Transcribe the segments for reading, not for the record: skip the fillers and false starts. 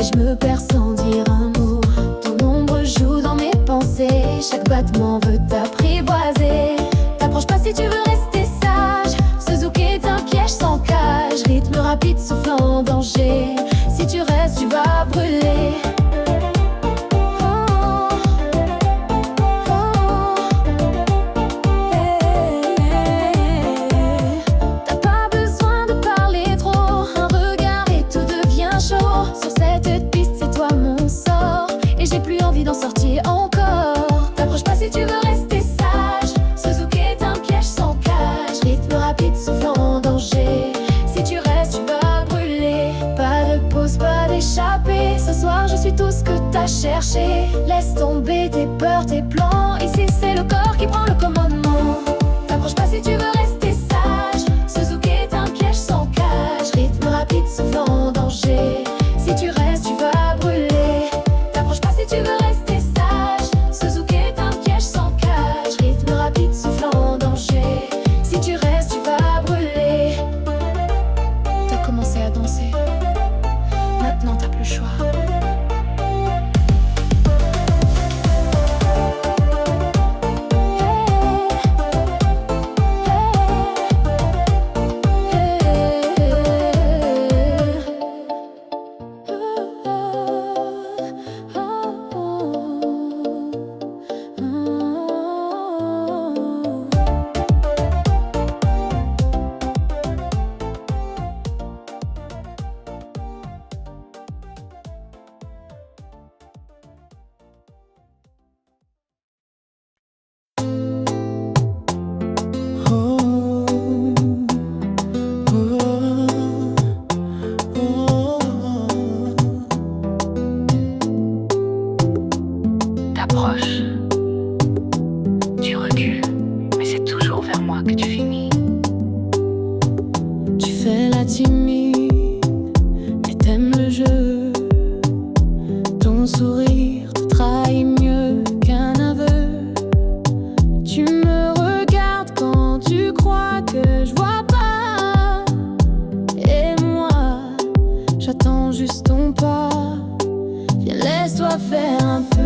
je me perds sans dire un mot. Ton ombre joue dans mes pensées, chaque battement veut t'apprivoiser. T'approches pas si tu veux rester sage. Suzuki est un piège sans cage, rythme rapide soufflant en danger. Si tu restes, tu vas brûler. D'en sortir encore. T'approches pas si tu veux rester sage. Suzuki est un piège sans cage, rythme rapide soufflant en danger. Si tu restes, tu vas brûler. Pas de pause, pas d'échappée. Ce soir, je suis tout ce que t'as cherché. Laisse tomber tes peurs, tes plans. Ici, c'est le corps qui prend le commandement. T'approches pas si tu veux rester sage. Suzuki est un piège sans cage, rythme rapide soufflant en danger. Si tu restes, tu vas brûler. T'approches pas si tu veux rester sage. Suzuki est un piège sans cage, rythme rapide soufflant en danger. Si tu restes, tu vas brûler. T'as commencé à danser, maintenant t'as plus le choix. T'approches, tu recules, mais c'est toujours vers moi que tu finis. Tu fais la timide, mais t'aimes le jeu. Ton sourire te trahit mieux qu'un aveu. Tu me regardes quand tu crois que je vois pas. Et moi, j'attends juste ton pas. Viens, laisse-toi faire un peu.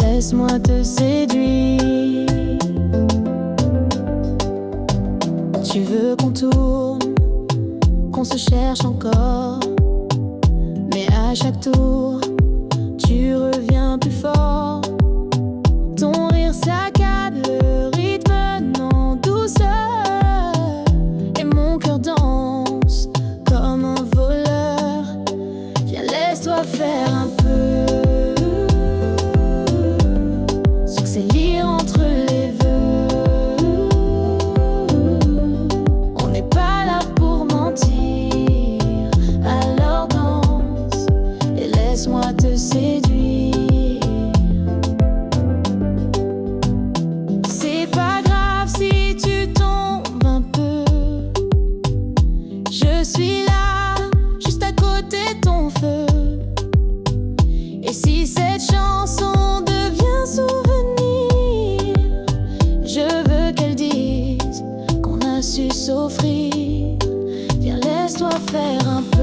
Laisse-moi te séduire. Tu veux qu'on tourne, qu'on se cherche encore, mais à chaque tour, tu reviens plus fort. Ton rire saccade le rythme en douceur, et mon cœur danse comme un voleur. Viens, laisse-toi faire un peu. Laisse-moi te séduire. C'est pas grave si tu tombes un peu. Je suis là, juste à côté de ton feu. Et si cette chanson devient souvenir, je veux qu'elle dise qu'on a su s'offrir. Viens, laisse-toi faire un peu.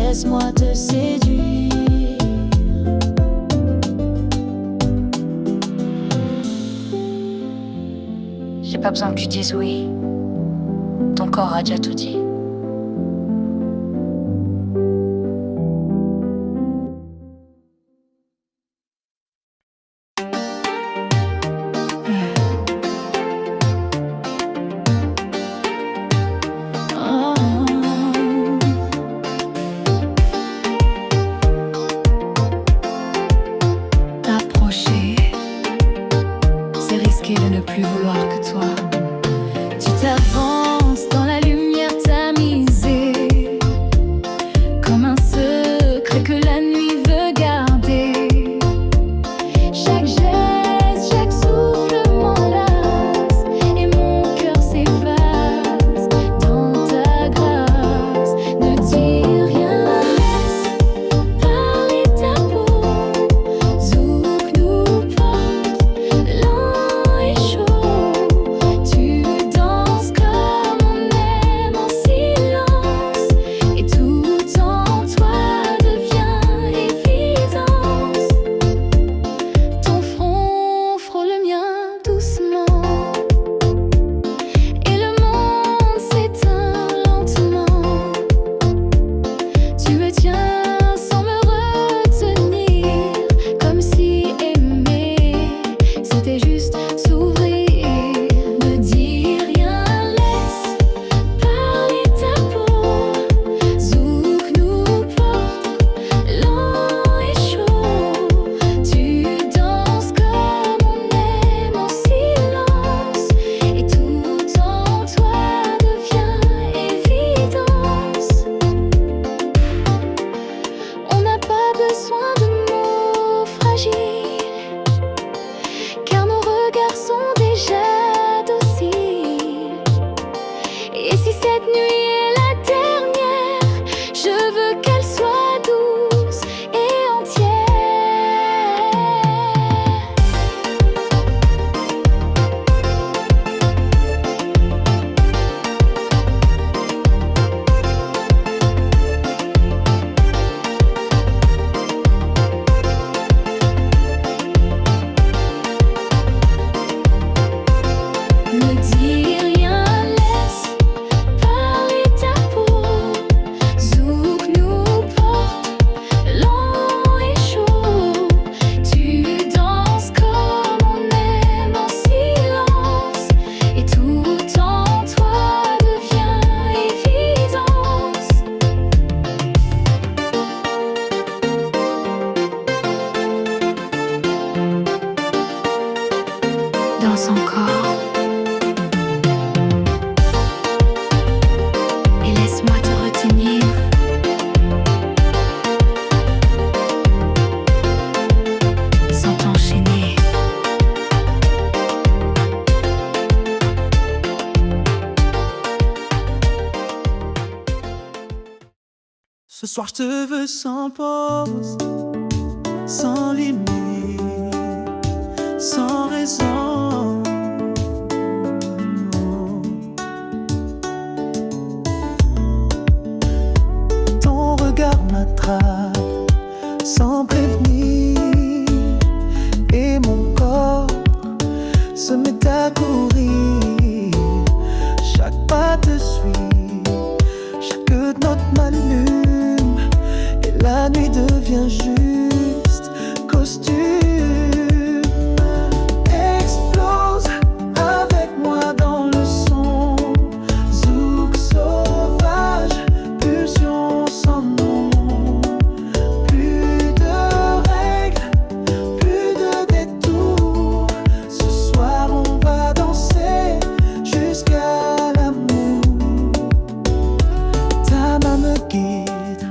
Laisse-moi te séduire. J'ai pas besoin que tu dises oui. Ton corps a déjà tout dit. De ne plus vouloir que toi. Tu t'avances dans la lumière tamisée, comme un secret que la nuit veut garder. Chaque geste, chaque souffle m'enlace et mon cœur s'efface dans ta grâce. Ne dis rien, laisse parler ta peau. Zouk nous porte, lent et chaud. Tu danses comme on aime en silence, et tout en toi devient évidence. Ton front frôle le mien doucement, et le monde s'éteint lentement. Tu me tiens sans me retenir, comme si aimer c'était juste s'ouvrir. Ne dis rien, laisse parler ta peau. Zouk nous porte, lent et chaud. Tu danses comme on aime en silence, et tout en toi devient évidence. On n'a pas besoin de mots fragiles, car nos regards sont déjà dociles. Et si cette nuit est la dernière, je veux qu'elle soit douce et entière. Ne dis rien, laisse parler ta peau. Zouk nous porte, lent et chaud. Tu danses comme on aime en silence, et tout en toi devient évidence. Dans son corps, et laisse-moi te retenir. Sans t'enchaîner. Ce soir je te veux sans pause, sans limite, sans raison. Ton regard m'attrape sans prévenir, et mon corps se met à courir. Chaque pas te suit, chaque note m'allume, et la nuit devient juste costume. Explose avec moi dans le son, zouk sauvage, pulsion sans nom. Plus de règles, plus de détours. Ce soir on va danser jusqu'à l'amour. Ta main me guide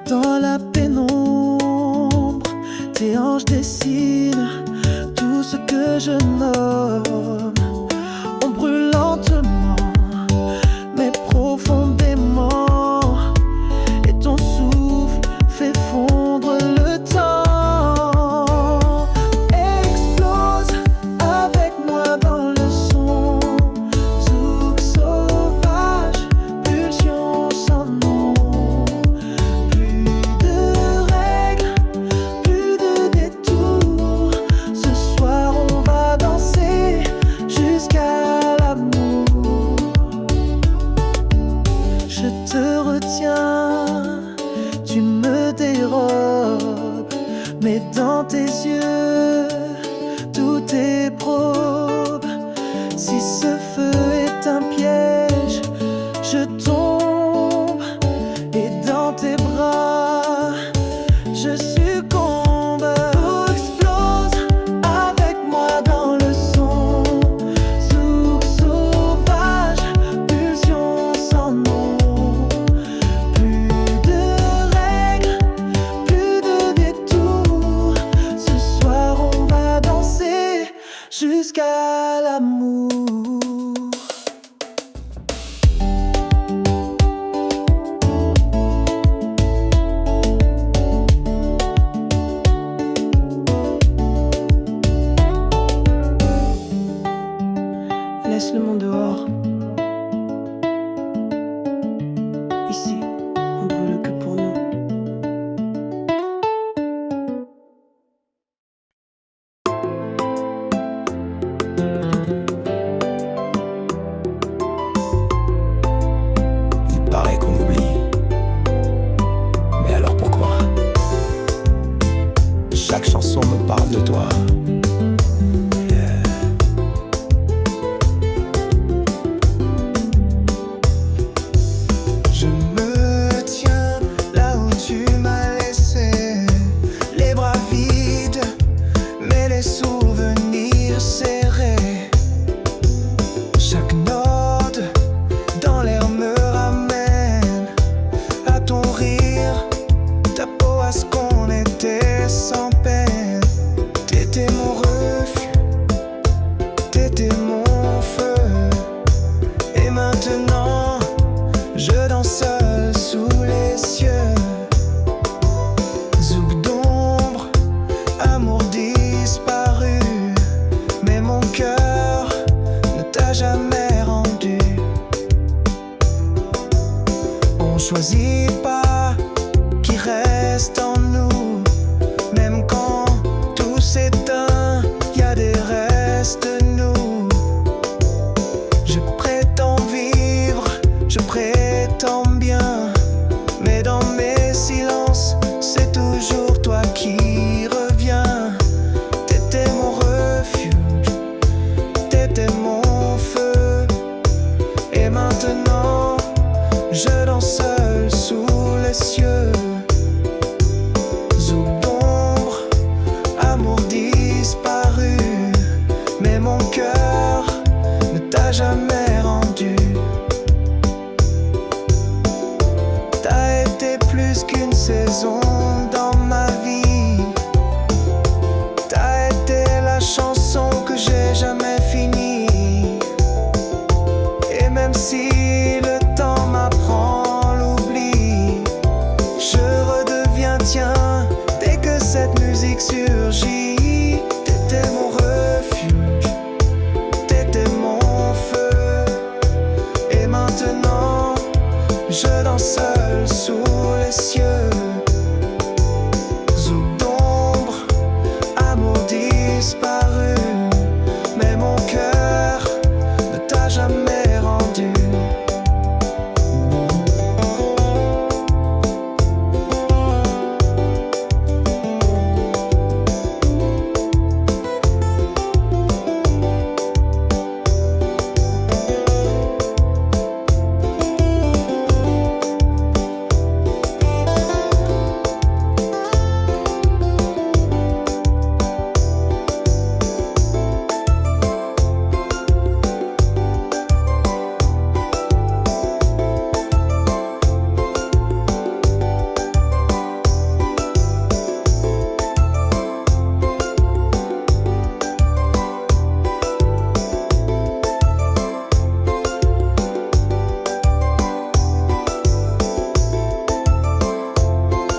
dans la pénombre, tes hanches dessinent tout ce que je nomme. On brûle lentement, mais profondément, et ton souffle fait fondre le temps. Explose avec moi dans le son, zouk sauvage, pulsion sans nom. Plus de règles, plus de détours. Ce soir on va danser jusqu'à l'amour. jusqu'à l'amour. Laisse le monde dehors. Ici, on brûle que pour nous. Il paraît qu'on oublie. Mais alors pourquoi? Chaque chanson me parle de toi. Je me tiens là où tu m'as laissé, les bras vides, mais les souvenirs serrés. Chaque note dans l'air me ramène à ton rire, ta peau, à ce qu'on était sans peine. T'étais mon refuge, t'étais mon feu, et maintenant je danse seul sous les cieux. Zouk d'ombre, amour disparu, mais mon cœur ne t'a jamais rendu. On choisit pas qui reste en nous, même quand tout s'éteint, y a des restes de nous. Je prétends vivre, je prétends bien, mais dans mes silences, c'est toujours toi qui reviens. T'étais mon refuge, t'étais mon feu, et maintenant je danse seul sous les cieux. Zouk d'ombre, amour disparu, mais mon cœur ne t'a jamais rendu. T'as été plus qu'une saison dans ma vie. T'as été la chanson que j'ai jamais finie. Et même si le temps m'apprend l'oubli, je redeviens tien dès que cette musique surgit. T'étais mon refuge, t'étais mon feu, et maintenant je danse seul sous les cieux. Zouk d'ombre, amour disparu, mais mon cœur ne t'a jamais rendu.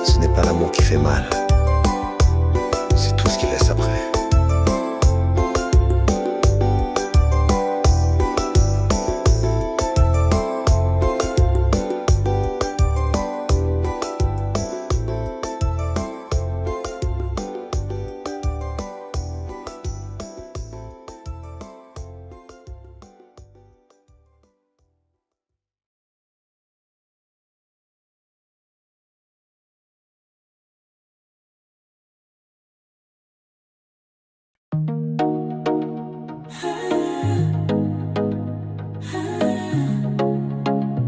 Ce n'est pas l'amour qui fait mal, c'est tout ce qu'il laisse après.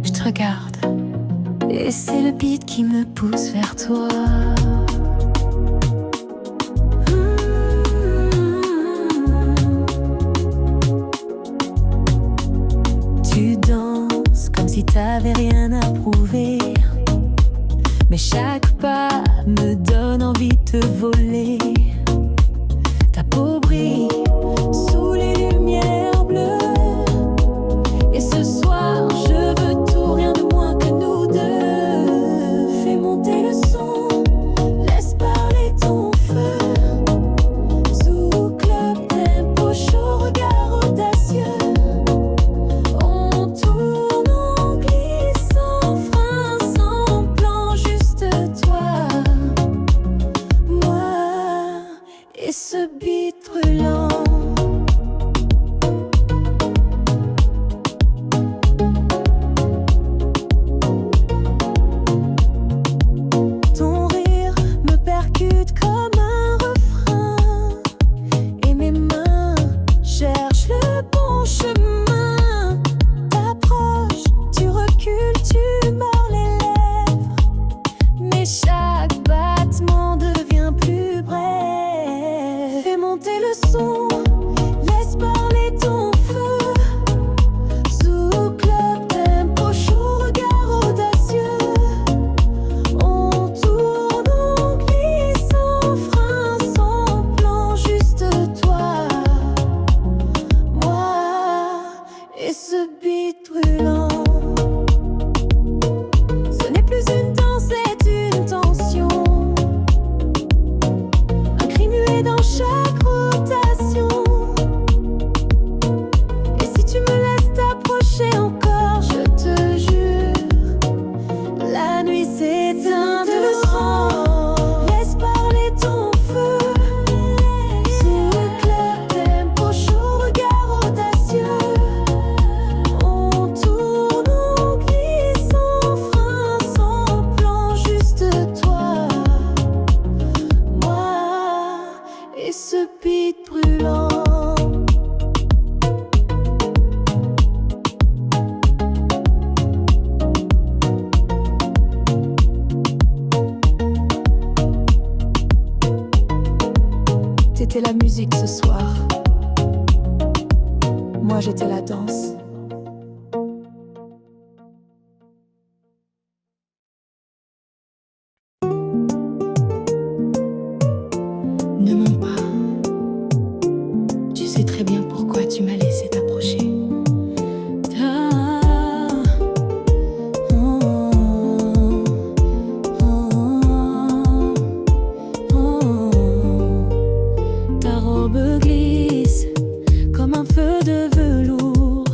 Je te regarde, et c'est le beat qui me pousse vers toi. Tu danses comme si t'avais rien à prouver, mais chaque pas me donne envie de te voler. Ta peau brille sous les brûlant. Ton rire me percute comme un refrain, et mes mains cherchent le bon chemin. T'approches, tu recules, tu mords les lèvres, mais chaque battement devient plus bref. Fais monter le son, laisse parler ton feu. Sous club tempo, chaud regard audacieux. On tourne, on glisse, sans frein, sans plan, juste toi, moi et ce beat brûlant. Ce n'est plus une danse, c'est une tension. Un cri muet dans chaque rotation. Et si tu me laisses t'approcher encore, je te jure, la nuit s'éteint dehors. Laisse parler ton feu. Sous le club tempo, chaud regard audacieux. On tourne, on glisse, sans frein, sans plan, juste toi, moi et ce beat brûlant. T'étais la musique ce soir, moi j'étais la danse. Ne mens pas. Tu sais très bien pourquoi tu m'as laissé t'approcher. Ta robe glisse comme un feu de velours,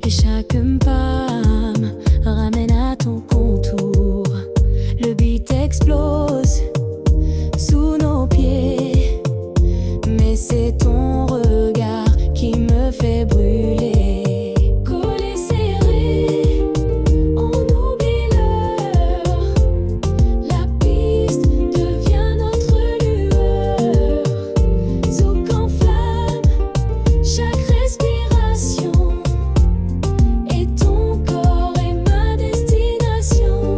et chaque pas me ramène à ton contour. Le beat explose sous nos pieds, mais c'est ton regard qui me fait brûler. Collés serrés, on oublie l'heure. La piste devient notre lueur. Zouk en flamme, chaque respiration. Et ton corps est ma destination.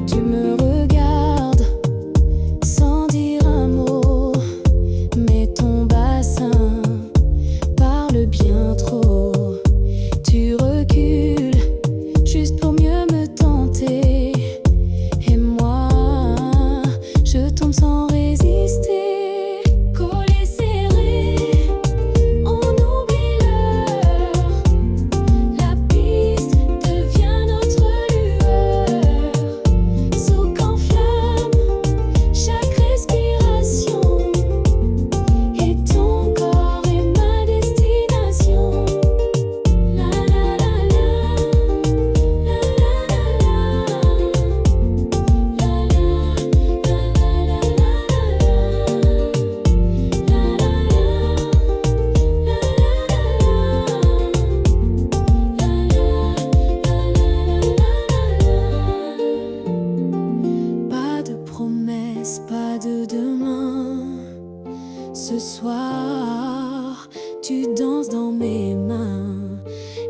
Tu me regardes sans dire un mot, mais ton bassin parle bien trop. Tu recules juste pour mieux me tenter, et moi je tombe sans résister. Collés serrés, on oublie l'heure. La piste devient notre lueur. Zouk en flamme, chaque respiration. Et ton corps est ma destination. La la la la, la la Pas de promesses, pas de demain. Ce soir, tu danses dans mes mains.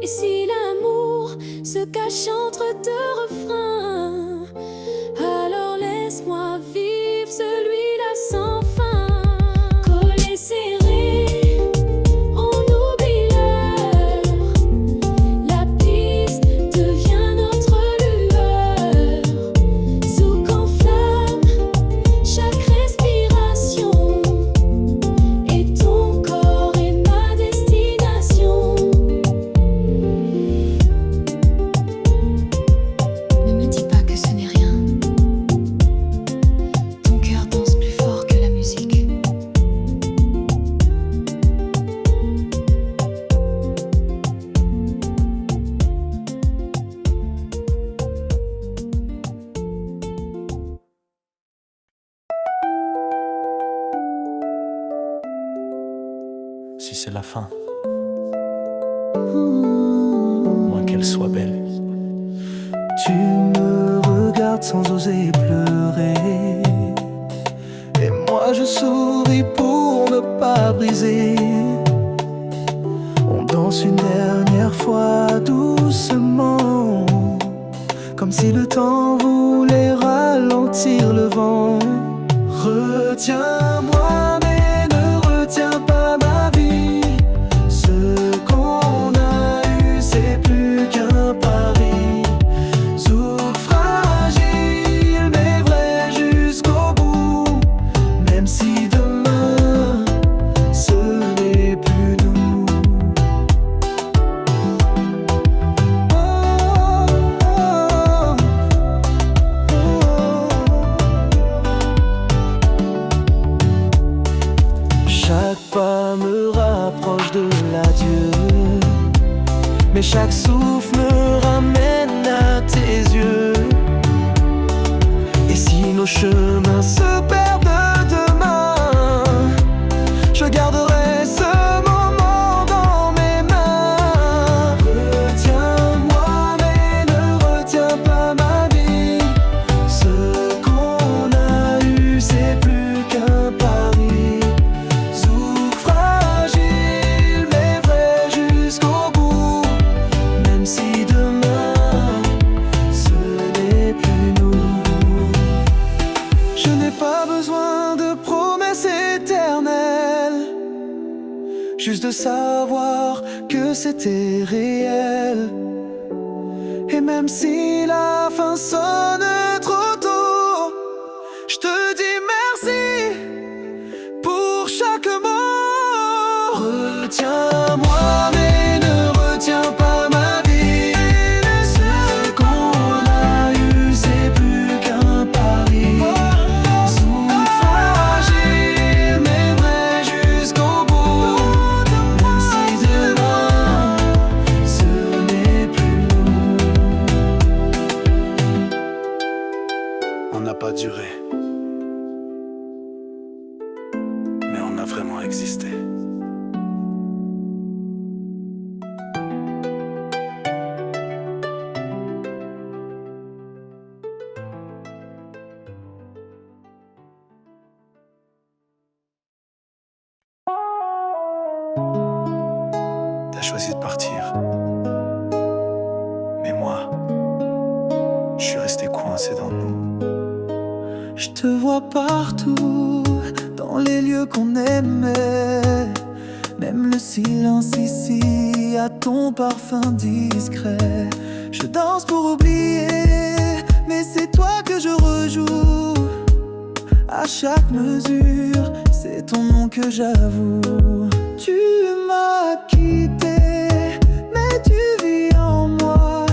Et si l'amour se cache entre deux refrains, alors laisse-moi vivre celui-là sans fin. Collés serrés, on oublie l'heure. La piste devient notre lueur. Zouk en flamme, chaque respiration. Et ton corps est ma destination. Ne me dis pas que ce n'est rien. Ton cœur danse si c'est la fin, moins qu'elle soit belle. Tu me regardes sans oser pleurer, et moi je souris pour ne pas briser. On danse une dernière fois doucement, comme si le temps voulait ralentir le vent. Retiens-moi mais ne retiens pas ma vie. Ce qu'on a eu c'est plus qu'un pari. Zouk fragile mais vrai jusqu'au bout. Même si demain ce n'est plus nous. Oh, oh, oh. Chaque pas me rapproche de l'adieu, mais chaque souffle me ramène à tes yeux. Et si nos chemins se perdent demain, je garderai ce moment dans mes mains. Retiens-moi mais ne retiens pas ma vie. Ce qu'on a eu c'est plus qu'un pari. Zouk fragile mais vrai jusqu'au bout. Même si demain ce n'est plus nous. Je n'ai pas besoin de promesses éternelles, juste de savoir que c'était réel. Et même si la fin sonne trop tôt, je te dis merci pour chaque mot. Retiens-moi mais ne retiens pas ma vie. Ce qu'on a eu c'est plus qu'un pari. Zouk fragile mais vrai jusqu'au bout. Même si demain ce n'est plus nous. On n'a pas duré, mais on a vraiment existé. T'as choisi de partir, mais moi, je suis resté coincé dans nous. Je te vois partout, dans les lieux qu'on aimait. Même le silence ici a ton parfum discret. Je danse pour oublier, mais c'est toi que je rejoue. À chaque mesure, c'est ton nom que j'avoue. Tu m'as quitté, mais tu vis en moi.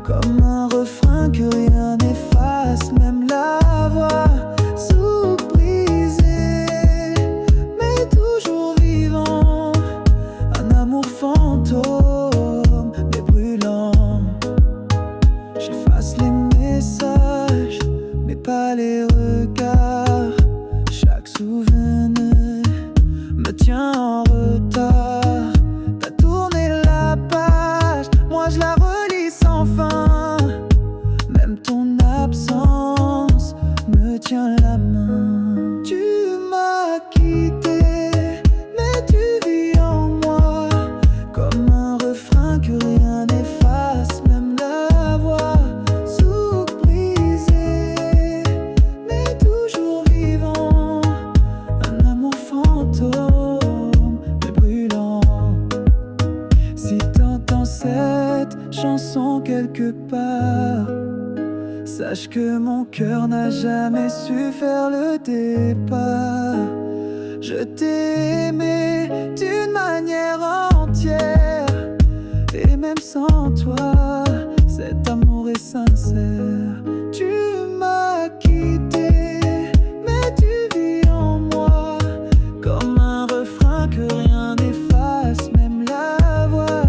Comme un refrain que rien n'efface, même la voix. Zouk brisé, mais toujours vivant. Un amour fantôme, mais brûlant. J'efface les messages, mais pas les regards. Chaque souvenir me tient en retard. T'as tourné la page, moi je la relis sans fin. Même ton absence me tient la main. Tu m'as quitté, mais tu vis en moi. Comme un refrain que rien n'efface, même la voix. Zouk brisé, mais toujours vivant. Un amour fantôme, mais brûlant. Si t'entends cette chanson quelque part, sache que mon cœur n'a jamais su faire le départ. Je t'ai aimé d'une manière entière, et même sans toi, cet amour est sincère. Tu m'as quitté, mais tu vis en moi. Comme un refrain que rien n'efface, même la voix.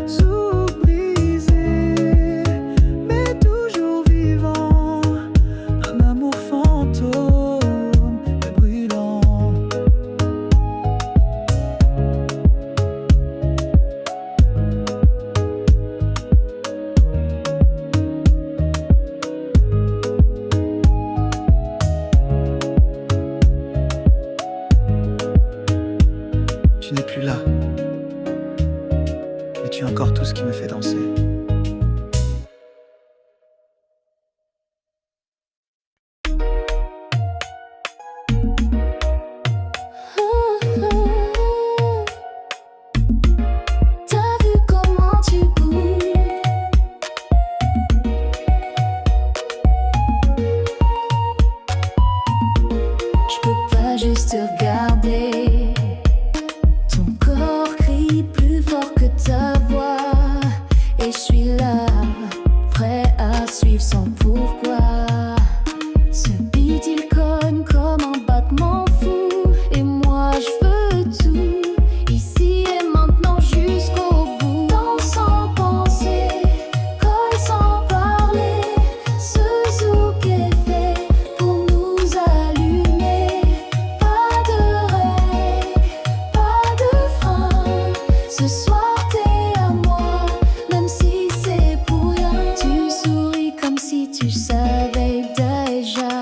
Zouk brisé, mais toujours vivant. Un amour fantôme, mais brûlant. tu n'es plus là. Mais tu es encore tout ce qui me fait danser. T'as vu comment tu bouges? Je peux pas juste te regarder. Ton corps crie plus fort que ta voix. Et je suis là, prêt à suivre sans pourquoi. Ce beat il cogne comme un battement fou. Et moi je veux tout, ici et maintenant jusqu'au bout. Danse sans penser, colle sans parler. Ce zouk est fait pour nous allumer. Pas de règles, pas de frein. Ce soir t'es à moi, même si c'est pour rien. Tu souris comme si tu savais déjà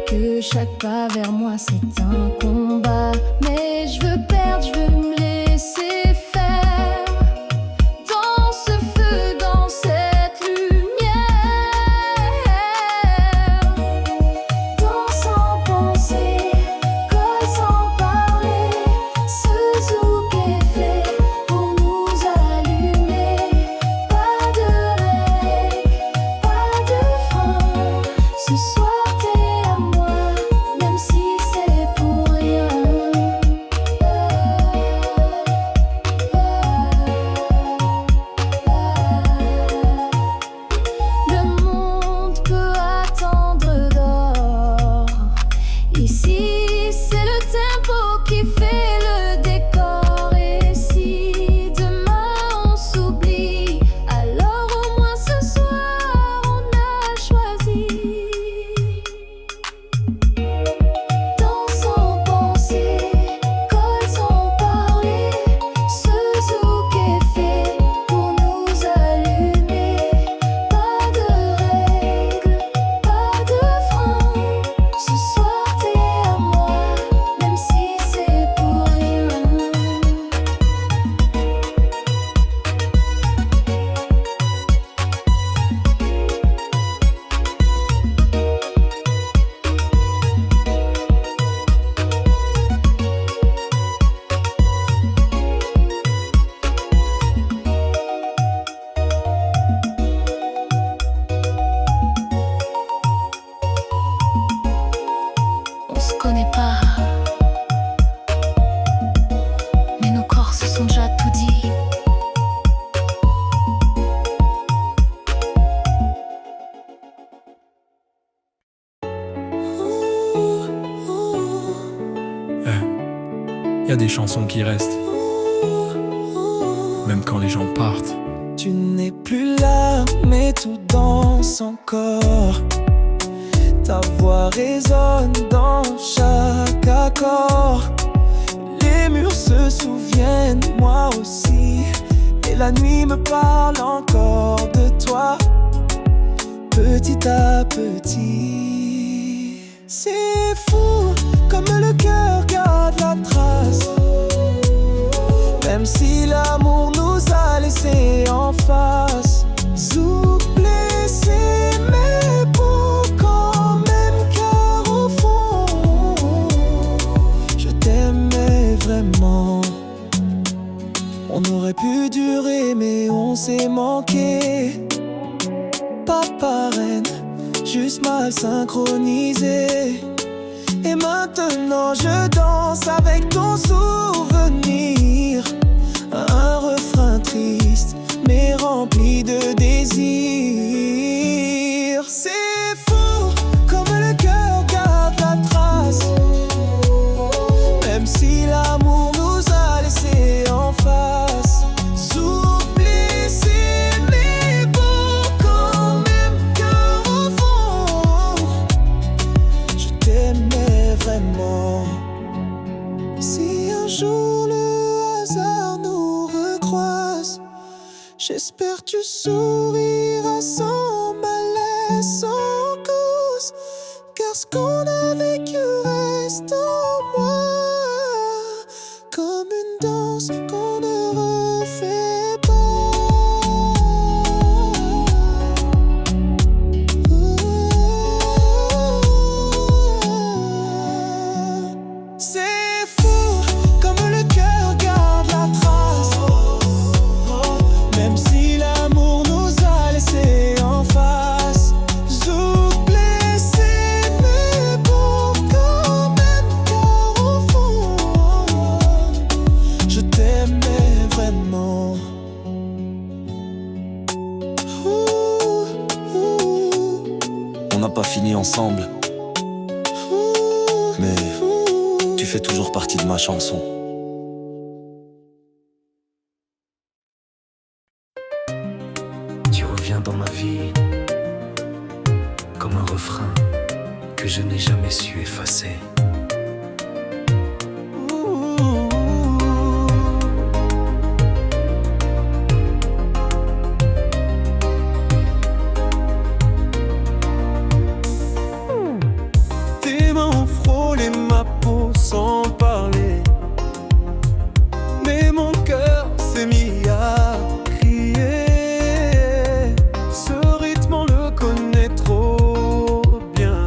que chaque pas vers moi c'est un combat. Mais je veux perdre, je veux me laisser faire. Dans ce feu, dans cette lumière. Danse sans penser, colle sans parler. Ce zouk est fait pour nous allumer. Pas de règles, pas de frein. Ce soir t'es à moi, même si c'est pour rien. Le monde peut attendre dehors. Ici, c'est le tempo qui fait le décor. Et si demain on s'oublie, alors au moins ce soir on a choisi. Danse sans penser, colle sans parler. Ce zouk est fait pour nous allumer. Pas de règles, pas de frein. Ce soir t'es à moi, même si c'est pour rien. On se connaît pas, mais nos corps se sont déjà tout dit. Y a des chansons qui restent, même quand les gens partent. Tu n'es plus là, mais tout danse encore. Ta voix résonne dans chaque accord. Les murs se souviennent, moi aussi. Et la nuit me parle encore de toi, petit à petit. C'est fou, comme le cœur garde la trace. Même si l'amour nous a laissés en face. Zouk blessé, mais beau quand même. Car au fond, je t'aimais vraiment. On aurait pu durer, mais on s'est manqué. Pas pareil, juste mal synchronisé. Et maintenant je danse avec ton souvenir. Un refrain triste, mais rempli de désir. C'est fou, comme le cœur garde la trace. Même si l'amour nous a laissés en face. Zouk blessé, mais beau quand même. Car au fond, je t'aimais vraiment. Si un jour le hasard nous recroise, j'espère que tu souriras sans malaise, sans cause. Car ce qu'on a vécu reste en moi, comme une danse qu'on ne refait pas. C'est fou comme le cœur garde la trace, même si l'amour nous a laissés en face. Zouk blessé mais bon quand même, car au fond je t'aimais vraiment. On n'a pas fini ensemble, mais tu fais toujours partie de ma chanson. Tu reviens dans ma vie comme un refrain que je n'ai jamais su effacer. Tes mains ont frôlé ma peau sans parler, mais mon cœur s'est mis à crier. Ce rythme on le connaît trop bien,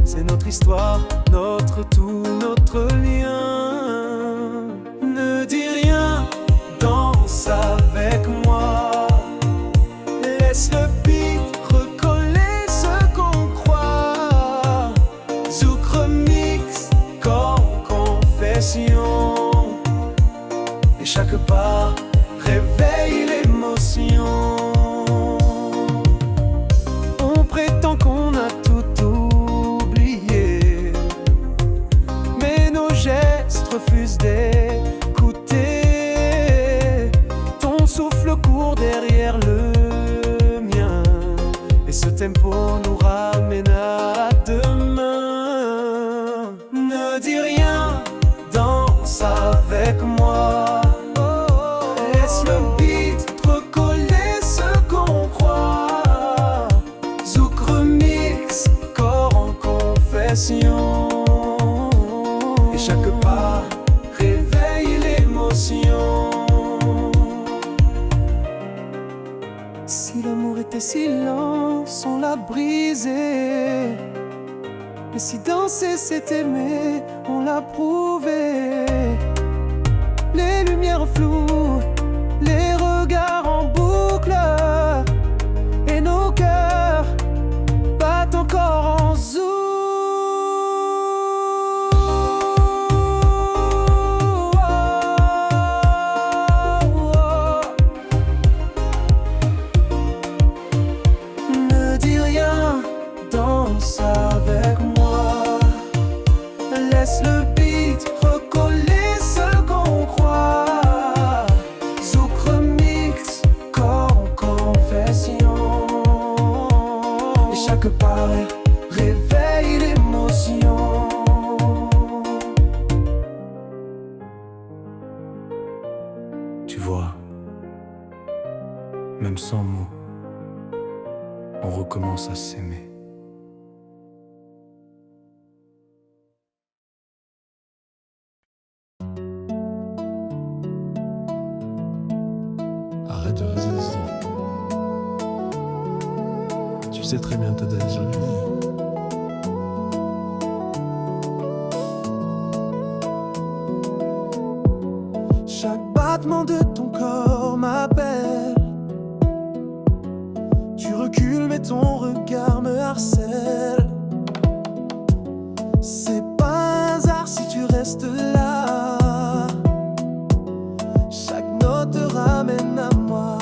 c'est notre histoire, notre tout, notre lien. Ne dis rien, danse avec moi, laisse le beat recoller ce qu'on croit. Zouk remix, corps en confession, et chaque pas réveille l'émotion. On prétend qu'on a tout oublié, mais nos gestes refusent d'écouter. Ton souffle court derrière le mien, et ce tempo nous ramène à demain. Ne dis rien, danse avec moi, laisse le beat recoller ce qu'on croit. Zouk remix, corps en confession, et chaque pas réveille l'émotion. Si l'amour était silence, on l'a brisé. Mais si danser c'est aimer, on l'a prouvé. Les lumières floues, les regards en boucle, et nos cœurs battent encore en zouk. Ne dis rien, danse avec moi, laisse le beat recoller ce qu'on croit. Zouk remix, corps en confession, et chaque pas réveille l'émotion. Tu vois, même sans mots, on recommence à s'aimer. Arrête de résister. Tu sais très bien t'as déjà joué. Chaque battement de ton corps m'appelle. Tu recules mais ton regard me harcèle. C'est pas un hasard si tu restes là. Chaque note te ramène à moi.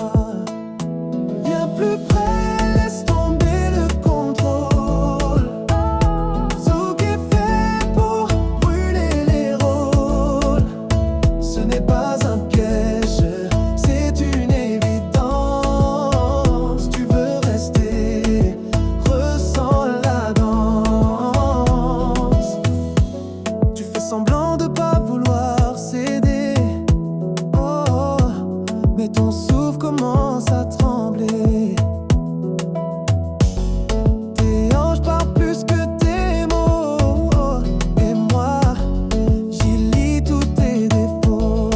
Viens plus près, laisse tomber le contrôle. Zouk est fait pour brûler les rôles. Ce n'est pas un piège, c'est une évidence. Tu veux rester, ressens la danse. Tu fais semblant de pas vouloir céder. Oh, mais ton souffle commence à trembler. Tes hanches parlent plus que tes mots, et moi, j'y lis tous tes défauts.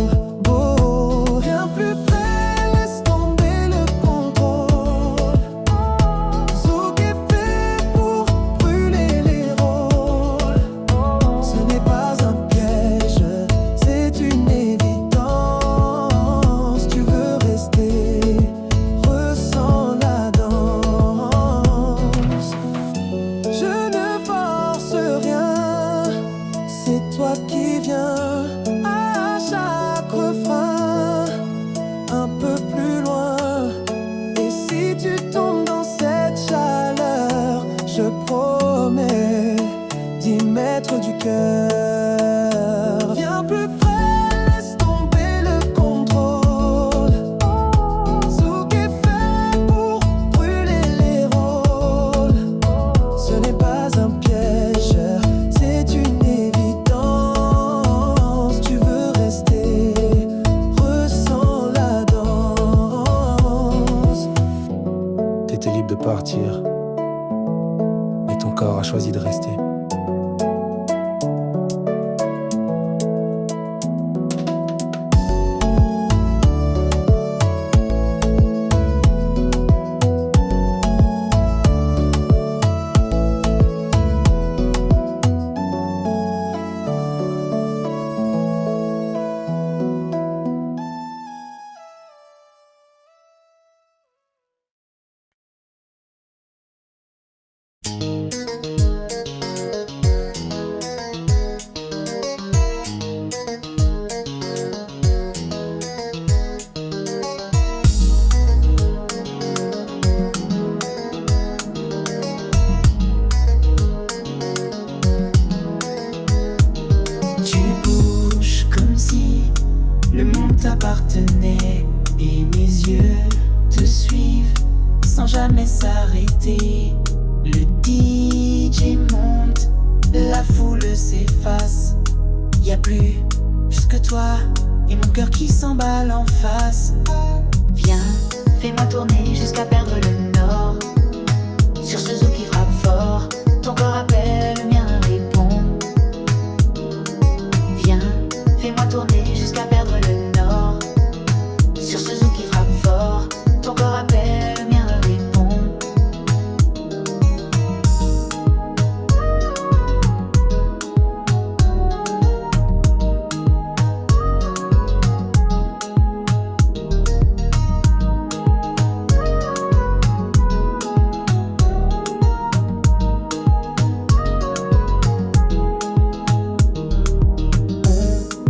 choisi de rester. Tu bouges comme si le monde t'appartenait et mes yeux te suivent sans jamais s'arrêter. Le DJ monte, la foule s'efface. Y a plus que toi et mon cœur qui s'emballe en face. Viens, fais-moi tourner jusqu'à perdre le nord. Sur ce zoo qui frappe fort, ton corps appelle, le mien répond. Viens, fais-moi tourner jusqu'à perdre le nord. Sur ce zoo qui frappe fort, ton corps appelle, le mien répond.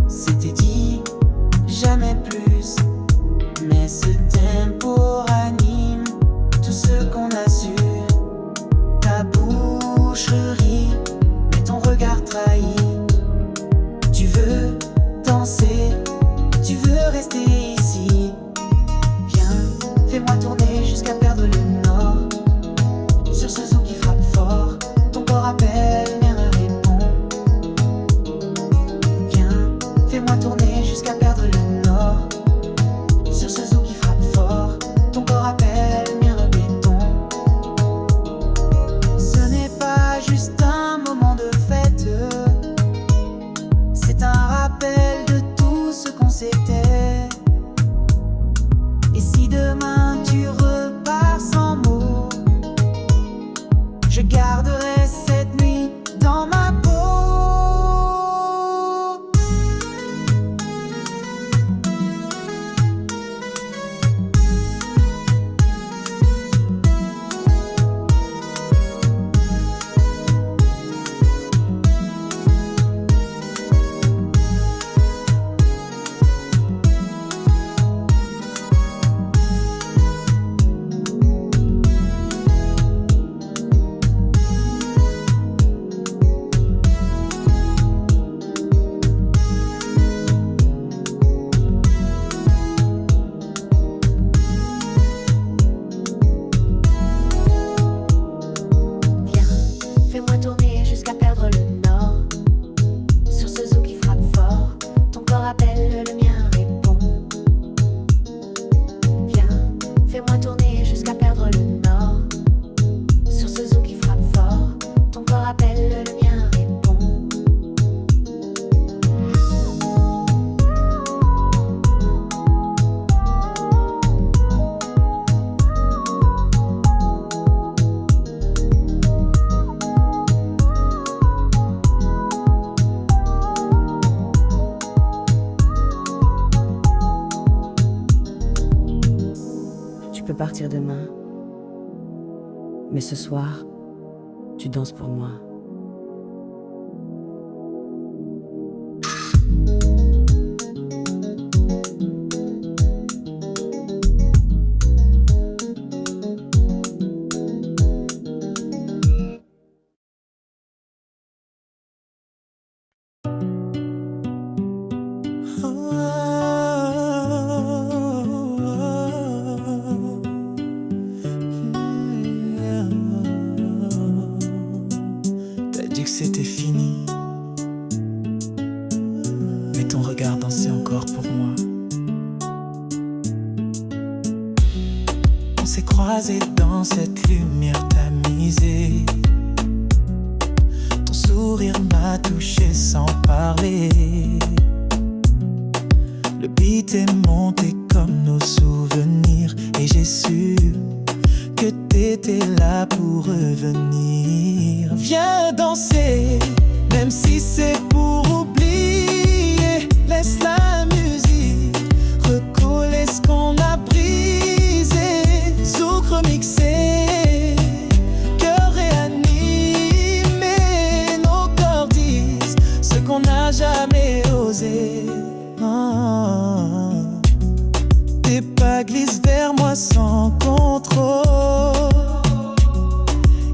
On s'était dit jamais plus, mais ce tempo ranime tout ce qu'on a su. Ta bouche rit, mais ton regard trahit. Tu veux danser, tu veux rester ici. Viens, fais-moi tourner jusqu'à perdre le nord. Sur ce zoo qui frappe fort, ton corps appelle, le mien répond. Viens, fais-moi tourner jusqu'à perdre le nord. Sur ce zoo qui frappe fort, ton corps appelle, le mien répond. Ce n'est pas juste un moment de fête, c'est un rappel de tout ce qu'on s'était. Et si demain tu repars sans mots, je garderai cette nuit dans ma peau. Viens, fais-moi tourner jusqu'à perdre le nord. Sur ce zoo qui frappe fort, ton corps appelle, le mien répond. Viens, fais-moi tourner jusqu'à perdre le nord. Sur ce zoo qui frappe fort, ton corps appelle, le mien répond. Tu peux partir demain, mais ce soir, tu danses pour moi. T'as dit que c'était fini, mais ton regard dansait encore pour moi. On s'est croisés dans cette lumière tamisée. sourire m'a touché sans parler. Le beat est monté comme nos souvenirs et j'ai su que t'étais là pour revenir. Viens danser, même si c'est pour oublier. Laisse la musique recoller ce qu'on a brisé. Zouk remixé, cœur réanimé. Nos corps disent ce qu'on n'a jamais osé. Tes pas glissent vers moi sans contrôle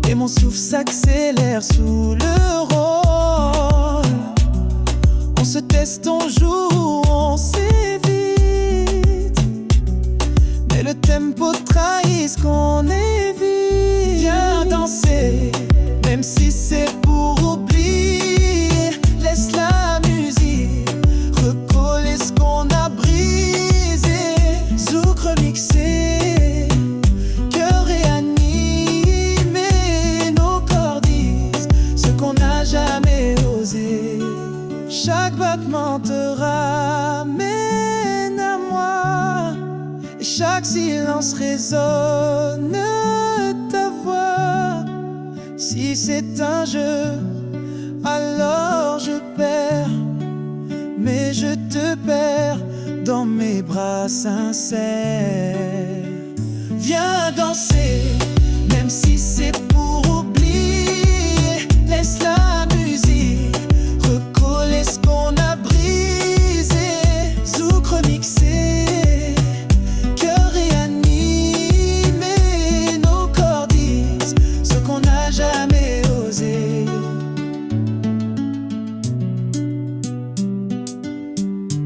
et mon souffle s'accélère sous le rôle. On se teste, on joue, on s'évite, mais le tempo trahit ce qu'on évite. Viens danser, même si c'est pour oublier. Laisse la musique recoller ce qu'on a brisé. Zouk remixé, cœur réanimé. Nos corps disent ce qu'on n'a jamais osé. Chaque battement te ramène à moi et chaque silence résonne ta voix. Si c'est un jeu, alors je perds, mais je te perds dans mes bras sincères. Viens danser, même si c'est pour oublier. Laisse la musique recoller ce qu'on a brisé. Zouk remixé, cœur réanimé. Nos corps disent ce qu'on n'a jamais osé.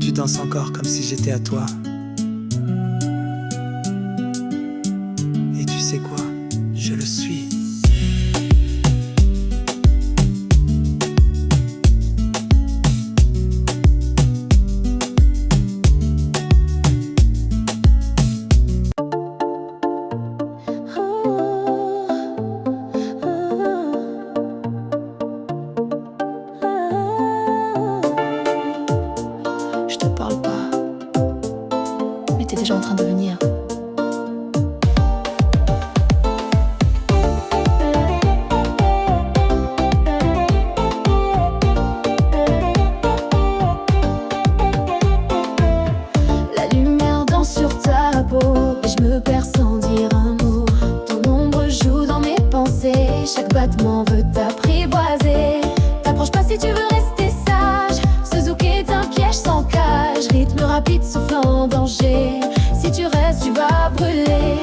Tu danses encore comme si j'étais à toi. Et tu sais quoi? Je le suis. Je te parle pas, mais t'es déjà en train de venir. La lumière danse sur ta peau et je me perds sans dire un mot. Ton ombre joue dans mes pensées, chaque battement veut t'apprivoiser. T'approches pas si tu veux rester sage. Ce zouk est un piège sans cage, rythme rapide soufflant en danger. Si tu restes, tu vas brûler.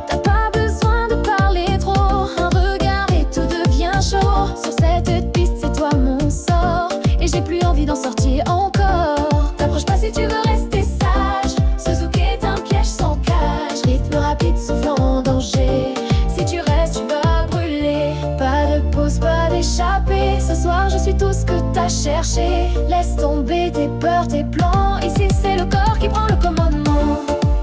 T'as pas besoin de parler trop, un regard et tout devient chaud. Sur cette piste, c'est toi mon sort, et j'ai plus envie d'en sortir encore. T'approches pas si tu veux rester sage. Ce zouk est un piège sans cage, rythme rapide soufflant en danger. Si tu restes, tu vas brûler. Pas de pause, pas d'échappée. Ce soir, je suis tout ce que t'as cherché. Laisse tomber tes peurs, tes plans. Ici, c'est le corps qui prend le commandement.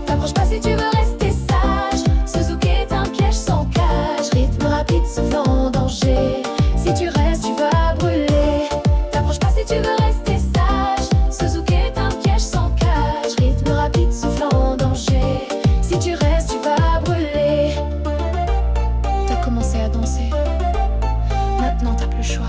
T'approches pas si tu veux rester sage. Ce zouk est un piège sans cage, rythme rapide soufflant en danger. Si tu restes, tu vas brûler. T'approches pas si tu veux rester sage. Ce zouk est un piège sans cage, rythme rapide soufflant en danger. Si tu restes, tu vas brûler. T'as commencé à danser, maintenant t'as plus le choix.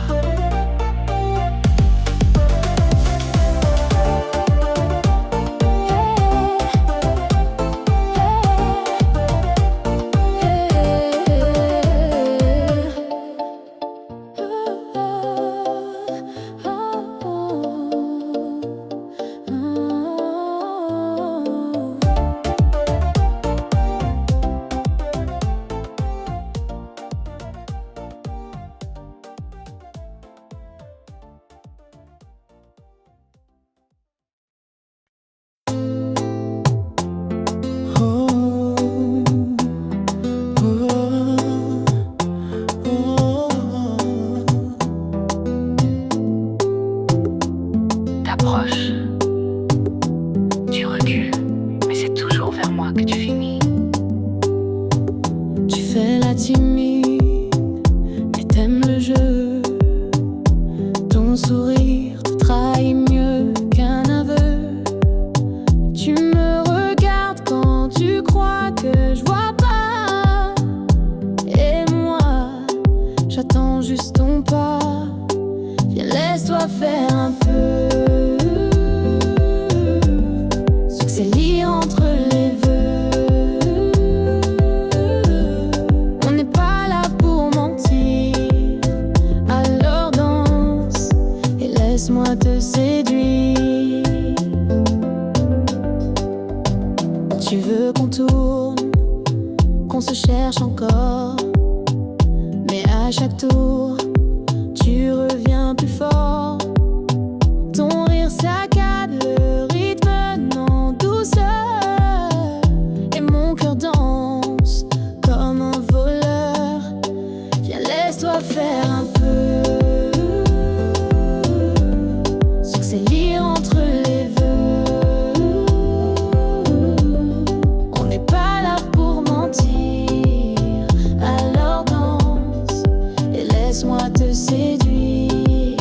J'attends juste ton pas. Viens, laisse-toi faire un peu. Succès lit entre les vœux. On n'est pas là pour mentir. Alors danse et laisse-moi te séduire. Tu veux qu'on tourne, qu'on se cherche encore. Mais à chaque tour, tu reviens plus fort. Ton rire saccade le rythme en douceur. Et mon cœur danse comme un voleur. Viens, laisse-toi faire un peu. Succès lire entre les vœux. On n'est pas là pour mentir. Alors danse et laisse-moi te séduire.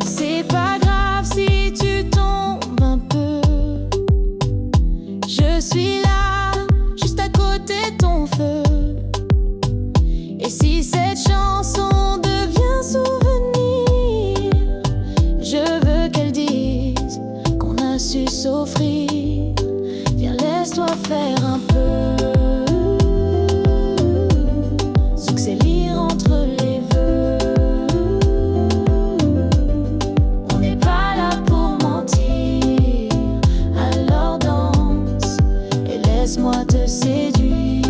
C'est pas grave si tu tombes un peu. Je suis là, juste à côté de ton feu. Et si cette chanson devient souvenir, je veux qu'elle dise qu'on a su s'offrir. Viens, laisse-toi faire un peu. Succès lire entre les vœux. On n'est pas là pour mentir. Alors danse et laisse-moi te séduire.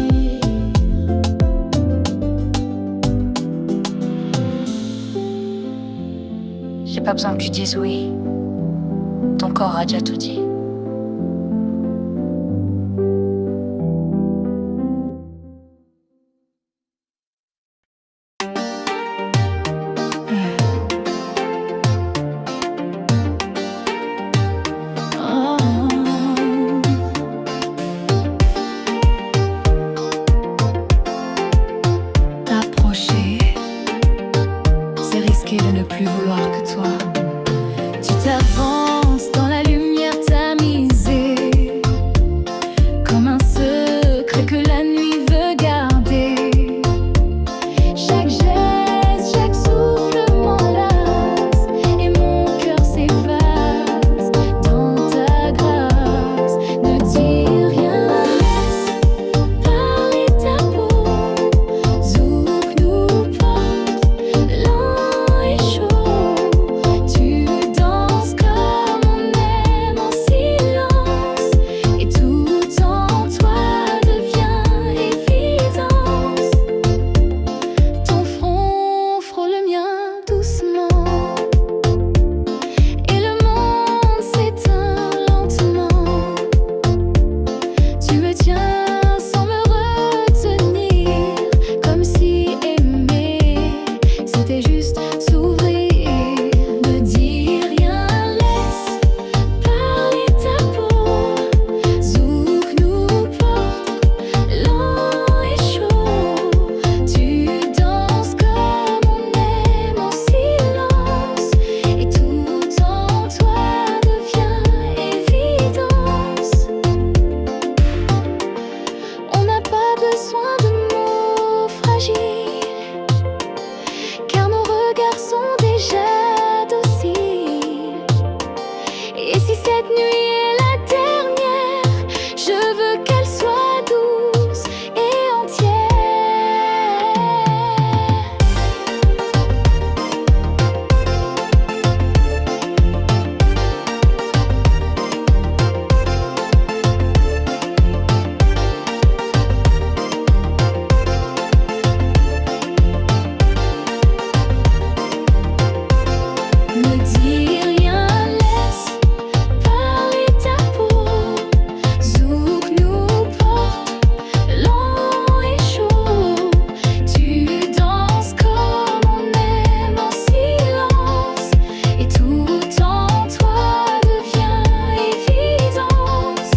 J'ai pas besoin que tu dises oui. Ton corps a déjà tout dit. T'approcher, c'est risquer de ne plus vouloir que toi. Tu t'avances dans la lumière tamisée, comme un secret que la nuit veut garder. Chaque geste, chaque souffle m'enlace, et mon cœur s'efface dans ta grâce. Ne dis rien, laisse parler ta peau. Zouk nous porte, lent et chaud. Tu danses comme on aime en silence, et tout en toi devient évidence. Ton front frôle le mien doucement, et le monde s'éteint lentement. Tu me tiens sans me retenir, comme si aimer c'était juste s'ouvrir. Ne dis rien, laisse parler ta peau. Zouk nous porte, lent et chaud. Tu danses comme on aime en silence, et tout en toi devient évidence. On n'a pas besoin de mots fragiles, car nos regards sont déjà dociles. Et si cette nuit est la dernière, je veux qu'elle soit douce et entière. Ne dis rien, laisse parler ta peau. Zouk nous porte, lent et chaud. Tu danses comme on aime en silence, et tout en toi devient évidence.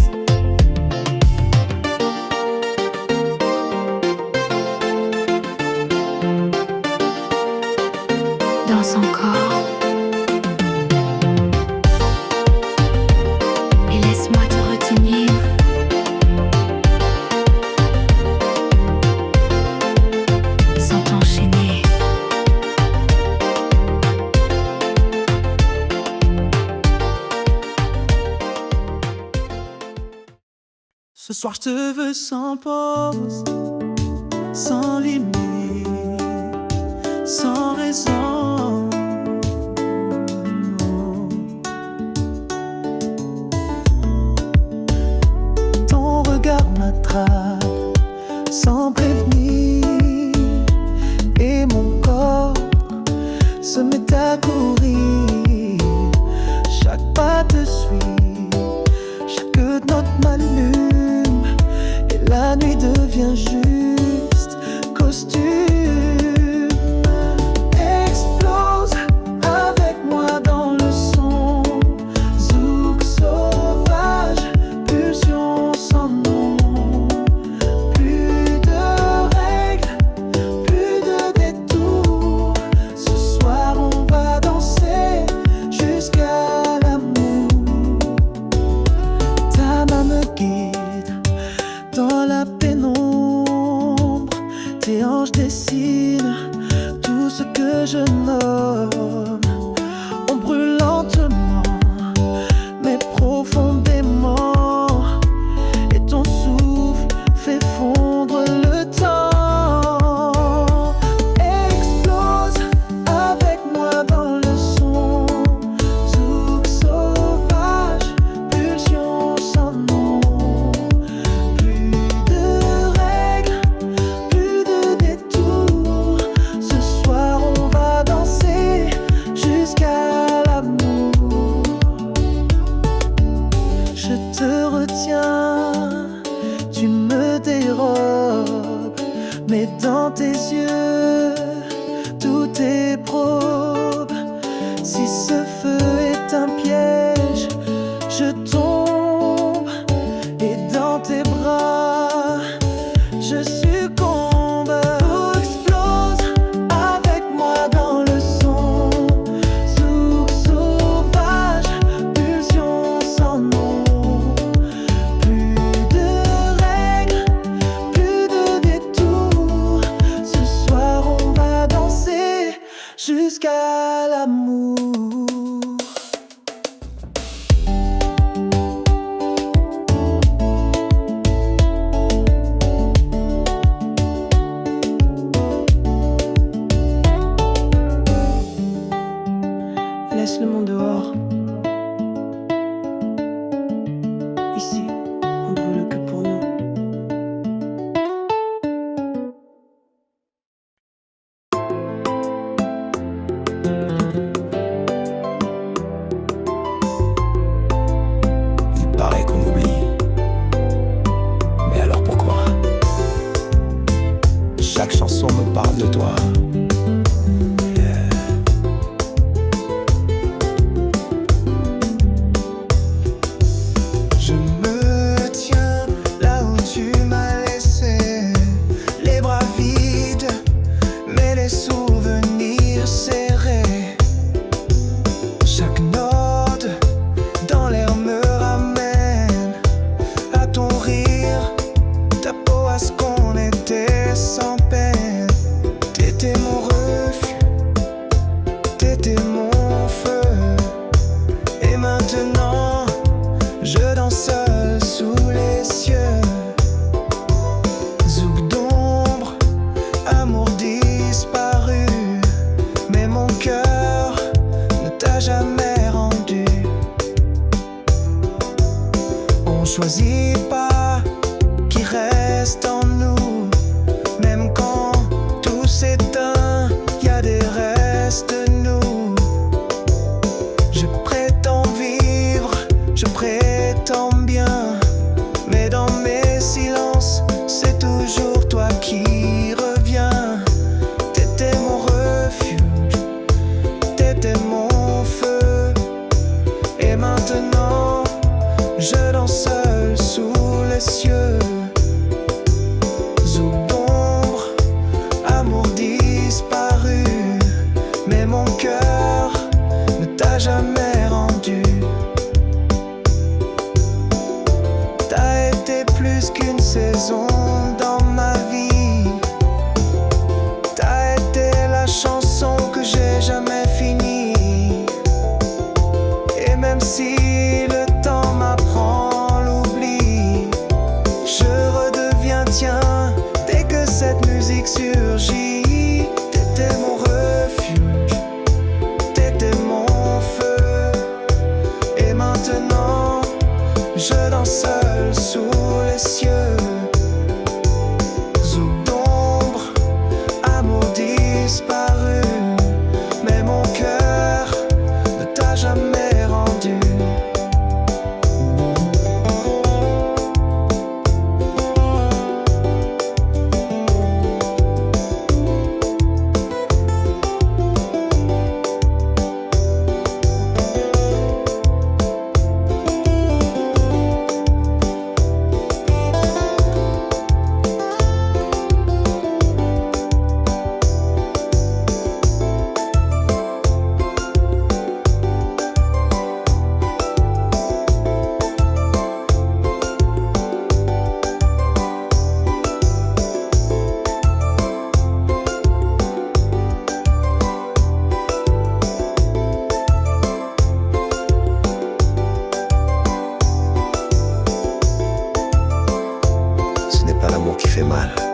Danse encore et laisse-moi te retenir. soir je te veux sans pause, sans limite, sans raison. Ton regard m'attrape sans prévenir, et mon corps se met à courir. Chaque pas te suit, chaque note m'allume, et la nuit devient juste costume. Explose avec moi dans le son, zouk sauvage, pulsion sans nom. Plus de règles, plus de détours. Ce soir on va danser jusqu'à l'amour. Ta main me guide dans la pénombre, tes hanches dessinent tout ce que je nomme. On brûle lentement, mais profondément, et ton souffle fait fondre le temps. Explose avec moi dans le son, zouk sauvage, pulsion sans nom. Plus de règles, plus de détours. Ce soir on va danser jusqu'à l'amour. Je te retiens, tu me dérobes, mais dans tes yeux tout est probe. Si ce feu est un piège, je tombe, et dans tes bras je succombe. Explose avec moi dans le son, zouk sauvage, pulsion sans nom. Plus de règles, plus de détours. Ce soir on va danser jusqu'à l'amour. Laisse le monde dehors. Ici, on brûle que pour nous. Il paraît qu'on oublie. Mais alors pourquoi? Chaque chanson me parle de toi. Je me tiens là où tu m'as laissé, les bras vides, mais les souvenirs serrés. Chaque note dans l'air me ramène à ton rire, ta peau, à ce qu'on était sans peine. T'étais mon refuge, t'étais mon feu, et maintenant je danse seul sous les cieux. Zouk d'ombre, amour disparu, mais mon cœur ne t'a jamais rendu. On choisit pas qui reste en nous, même quand tout s'éteint, y a des restes de nous. Je prétends vivre, je prétends bien, mais dans mes silences, c'est toujours toi qui reviens. T'étais mon refuge, t'étais mon feu, et maintenant je danse seul fait mal.